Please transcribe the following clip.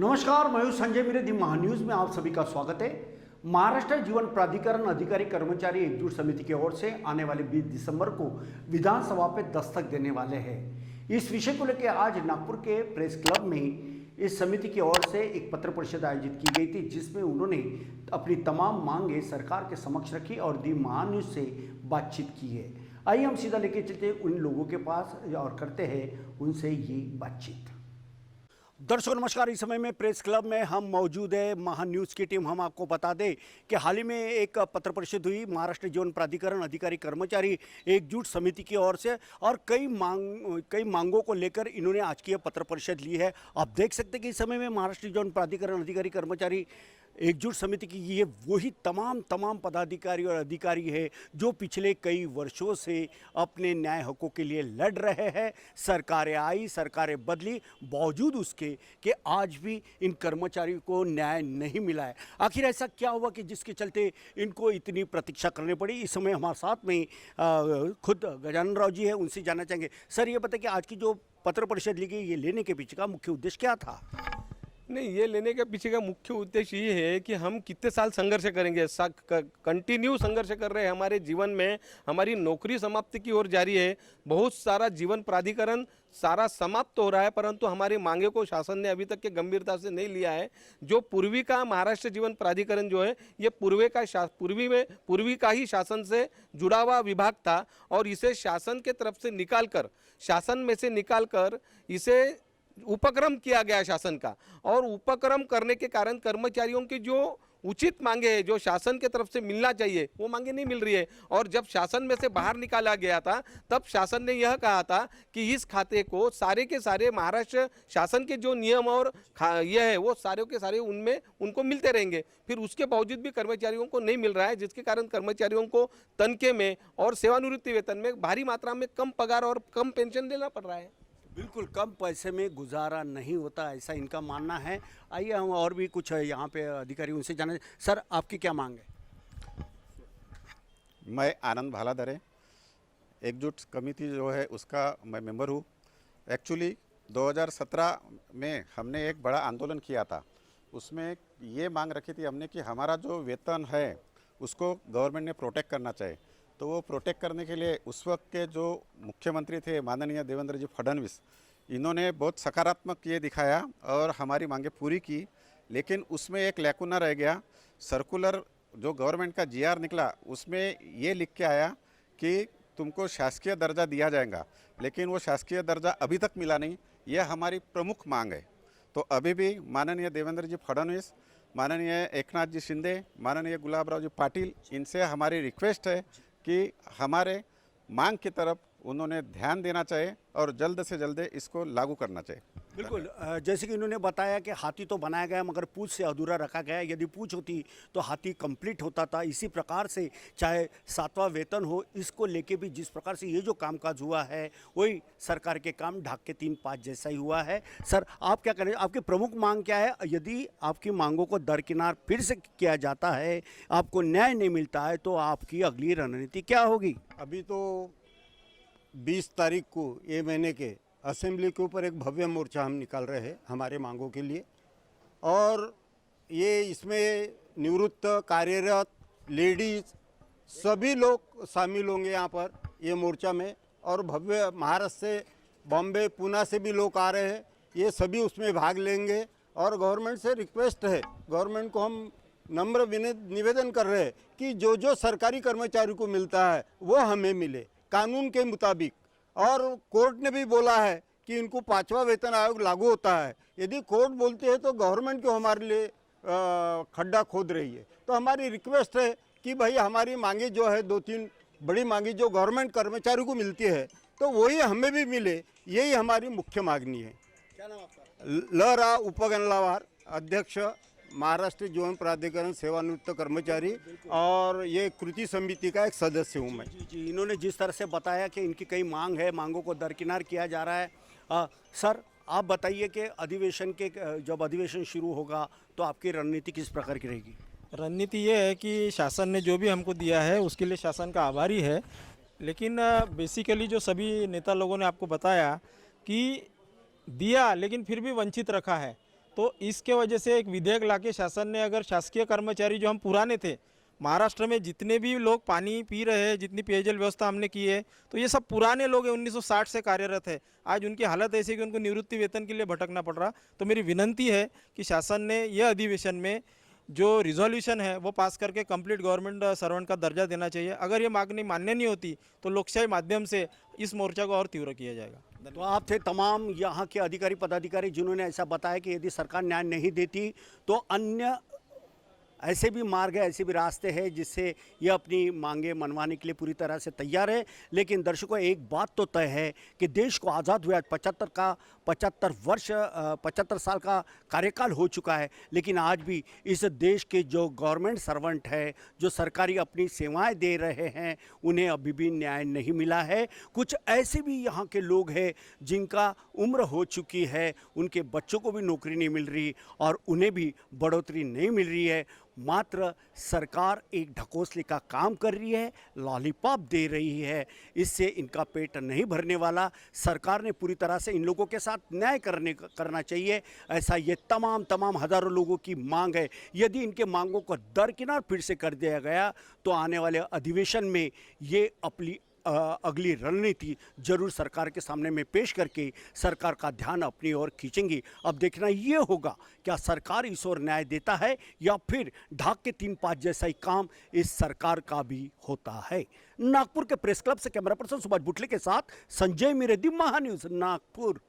नमस्कार, मैं हूं संजय मेरे दी महान्यूज में आप सभी का स्वागत है। महाराष्ट्र जीवन प्राधिकरण अधिकारी कर्मचारी एकजुट समिति की ओर से आने वाले 20 दिसंबर को विधानसभा पे दस्तक देने वाले हैं। इस विषय को लेकर आज नागपुर के प्रेस क्लब में इस समिति की ओर से एक पत्र परिषद आयोजित की गई थी, जिसमें उन्होंने अपनी तमाम मांगे सरकार के समक्ष रखी और दी महान्यूज से बातचीत की है। आइए हम सीधा लेके चलते उन लोगों के पास और करते हैं उनसे ये बातचीत। दर्शकों नमस्कार, इस समय में प्रेस क्लब में हम मौजूद है। महान्यूज़ की टीम हम आपको बता दें कि हाल ही में एक पत्र परिषद हुई महाराष्ट्र जीवन प्राधिकरण अधिकारी कर्मचारी एकजुट समिति की ओर से, और कई मांगों को लेकर इन्होंने आज की पत्र परिषद ली है। आप देख सकते हैं कि इस समय में महाराष्ट्र जीवन प्राधिकरण अधिकारी कर्मचारी एकजुट समिति की ये वही तमाम पदाधिकारी और अधिकारी है जो पिछले कई वर्षों से अपने न्याय हकों के लिए लड़ रहे हैं। सरकारें आई, सरकारें बदली, बावजूद उसके कि आज भी इन कर्मचारियों को न्याय नहीं मिला है। आखिर ऐसा क्या हुआ कि जिसके चलते इनको इतनी प्रतीक्षा करनी पड़ी। इस समय हमारे साथ में खुद गजानन राव जी है, उनसे जानना चाहेंगे। सर, ये बताइए कि आज की जो पत्र परिषद ली गई, ये लेने के पीछे का मुख्य उद्देश्य क्या था? नहीं, ये लेने के पीछे का मुख्य उद्देश्य ये है कि हम कितने साल संघर्ष करेंगे। कंटिन्यू संघर्ष कर रहे हैं। हमारे जीवन में हमारी नौकरी समाप्ति की ओर जारी है। बहुत सारा जीवन प्राधिकरण सारा समाप्त हो रहा है, परंतु हमारी मांगे को शासन ने अभी तक के गंभीरता से नहीं लिया है। जो पूर्वी का महाराष्ट्र जीवन प्राधिकरण जो है, ये पूर्वी का ही शासन से जुड़ा हुआ विभाग था, और इसे शासन के तरफ से शासन में से निकालकर इसे उपक्रम किया गया शासन का, और उपक्रम करने के कारण कर्मचारियों की जो उचित मांगे है, जो शासन के तरफ से मिलना चाहिए, वो मांगे नहीं मिल रही है। और जब शासन में से बाहर निकाला गया था, तब शासन ने यह कहा था कि इस खाते को सारे के सारे महाराष्ट्र शासन के जो नियम और यह है वो सारे के सारे उनमें उनको मिलते रहेंगे। फिर उसके बावजूद भी कर्मचारियों को नहीं मिल रहा है, जिसके कारण कर्मचारियों को तनख्वाह में और सेवानिवृत्ति वेतन में भारी मात्रा में कम पगार और कम पेंशन देना पड़ रहा है। बिल्कुल, कम पैसे में गुजारा नहीं होता, ऐसा इनका मानना है। आइए हम और भी कुछ यहाँ पे अधिकारी उनसे जाने। सर, आपकी क्या मांग है? मैं आनंद भालाधरे, एकजुट कमेटी जो है उसका मैं मेंबर हूँ। एक्चुअली 2017 में हमने एक बड़ा आंदोलन किया था। उसमें ये मांग रखी थी हमने कि हमारा जो वेतन है उसको गवर्नमेंट ने प्रोटेक्ट करना चाहिए। तो वो प्रोटेक्ट करने के लिए उस वक्त के जो मुख्यमंत्री थे माननीय देवेंद्र जी फडणवीस, इन्होंने बहुत सकारात्मक ये दिखाया और हमारी मांगे पूरी की। लेकिन उसमें एक लैकुना रह गया। सर्कुलर जो गवर्नमेंट का जीआर निकला, उसमें ये लिख के आया कि तुमको शासकीय दर्जा दिया जाएगा, लेकिन वो शासकीय दर्जा अभी तक मिला नहीं। यह हमारी प्रमुख मांग है। तो अभी भी माननीय देवेंद्र जी फडणवीस, माननीय एकनाथ जी शिंदे, माननीय गुलाबराव जी पाटिल, इनसे हमारी रिक्वेस्ट है कि हमारे मांग की तरफ उन्होंने ध्यान देना चाहिए और जल्द से जल्द इसको लागू करना चाहिए। बिल्कुल, जैसे कि इन्होंने बताया कि हाथी तो बनाया गया मगर पूछ से अधूरा रखा गया। यदि पूछ होती तो हाथी कंप्लीट होता था। इसी प्रकार से चाहे 7वां वेतन हो, इसको लेके भी जिस प्रकार से ये जो कामकाज हुआ है, वही सरकार के काम ढाक के 3-5 जैसा ही हुआ है। सर, आप क्या करें, आपकी प्रमुख मांग क्या है? यदि आपकी मांगों को दरकिनार फिर से किया जाता है, आपको न्याय नहीं मिलता है, तो आपकी अगली रणनीति क्या होगी? अभी तो 20 तारीख को ये महीने के असेंबली के ऊपर एक भव्य मोर्चा हम निकाल रहे हैं हमारे मांगों के लिए, और ये इसमें निवृत्त, कार्यरत, लेडीज़ सभी लोग शामिल होंगे यहाँ पर ये मोर्चा में। और भव्य महाराष्ट्र से, बॉम्बे, पुणे से भी लोग आ रहे हैं, ये सभी उसमें भाग लेंगे। और गवर्नमेंट से रिक्वेस्ट है, गवर्नमेंट को हम नम्र निवेदन कर रहे हैं कि जो जो सरकारी कर्मचारी को मिलता है वो हमें मिले कानून के मुताबिक। और कोर्ट ने भी बोला है कि इनको 5वां वेतन आयोग लागू होता है। यदि कोर्ट बोलती है तो गवर्नमेंट क्यों हमारे लिए खड्डा खोद रही है? तो हमारी रिक्वेस्ट है कि भाई हमारी मांगे जो है 2-3 बड़ी मांगी जो गवर्नमेंट कर्मचारी को मिलती है, तो वही हमें भी मिले। यही हमारी मुख्य मांगनी है। क्या नाम आपका? ल रा उपगणलावार, अध्यक्ष महाराष्ट्र जीवन प्राधिकरण सेवानिवृत्त कर्मचारी, और ये कृति समिति का एक सदस्य हूँ मैं। जी, इन्होंने जिस तरह से बताया कि इनकी कई मांग है, मांगों को दरकिनार किया जा रहा है। सर, आप बताइए कि जब अधिवेशन शुरू होगा तो आपकी रणनीति किस प्रकार की रहेगी? रणनीति ये है कि शासन ने जो भी हमको दिया है उसके लिए शासन का आभारी है। लेकिन बेसिकली जो सभी नेता लोगों ने आपको बताया कि दिया, लेकिन फिर भी वंचित रखा है। तो इसके वजह से एक विधेयक लाके शासन ने, अगर शासकीय कर्मचारी जो हम पुराने थे, महाराष्ट्र में जितने भी लोग पानी पी रहे हैं, जितनी पेयजल व्यवस्था हमने की है, तो ये सब पुराने लोग हैं, 1960 से कार्यरत है। आज उनकी हालत ऐसी है कि उनको निवृत्ति वेतन के लिए भटकना पड़ रहा। तो मेरी विनंती है कि शासन ने यह अधिवेशन में जो रिजोल्यूशन है वो पास करके कंप्लीट गवर्नमेंट सर्वेंट का दर्जा देना चाहिए। अगर ये मांगनी मान्य नहीं होती तो लोकशाही माध्यम से इस मोर्चा को और तीव्र किया जाएगा। तो आप थे तमाम यहाँ के अधिकारी पदाधिकारी जिन्होंने ऐसा बताया कि यदि सरकार न्याय नहीं देती तो अन्य ऐसे भी मार्ग है, ऐसे भी रास्ते हैं जिससे ये अपनी मांगे मनवाने के लिए पूरी तरह से तैयार है। लेकिन दर्शकों, एक बात तो तय है कि देश को आज़ाद हुए आज 75 साल का कार्यकाल हो चुका है, लेकिन आज भी इस देश के जो गवर्नमेंट सर्वेंट है, जो सरकारी अपनी सेवाएं दे रहे हैं, उन्हें अभी भी न्याय नहीं मिला है। कुछ ऐसे भी यहाँ के लोग हैं जिनका उम्र हो चुकी है, उनके बच्चों को भी नौकरी नहीं मिल रही और उन्हें भी बढ़ोतरी नहीं मिल रही है। मात्र सरकार एक ढकोसले का काम कर रही है, लॉलीपॉप दे रही है, इससे इनका पेट नहीं भरने वाला। सरकार ने पूरी तरह से इन लोगों के साथ न्याय करना चाहिए, ऐसा ये तमाम हज़ारों लोगों की मांग है। यदि इनके मांगों को दरकिनार फिर से कर दिया गया तो आने वाले अधिवेशन में ये अपनी अगली रणनीति जरूर सरकार के सामने में पेश करके सरकार का ध्यान अपनी ओर खींचेंगी। अब देखना ये होगा क्या सरकार इस ओर न्याय देता है या फिर ढाक के 3-5 जैसा ही काम इस सरकार का भी होता है। नागपुर के प्रेस क्लब से कैमरा पर्सन सुभाष बुटले के साथ संजय मिरेदी, महान्यूज, नागपुर।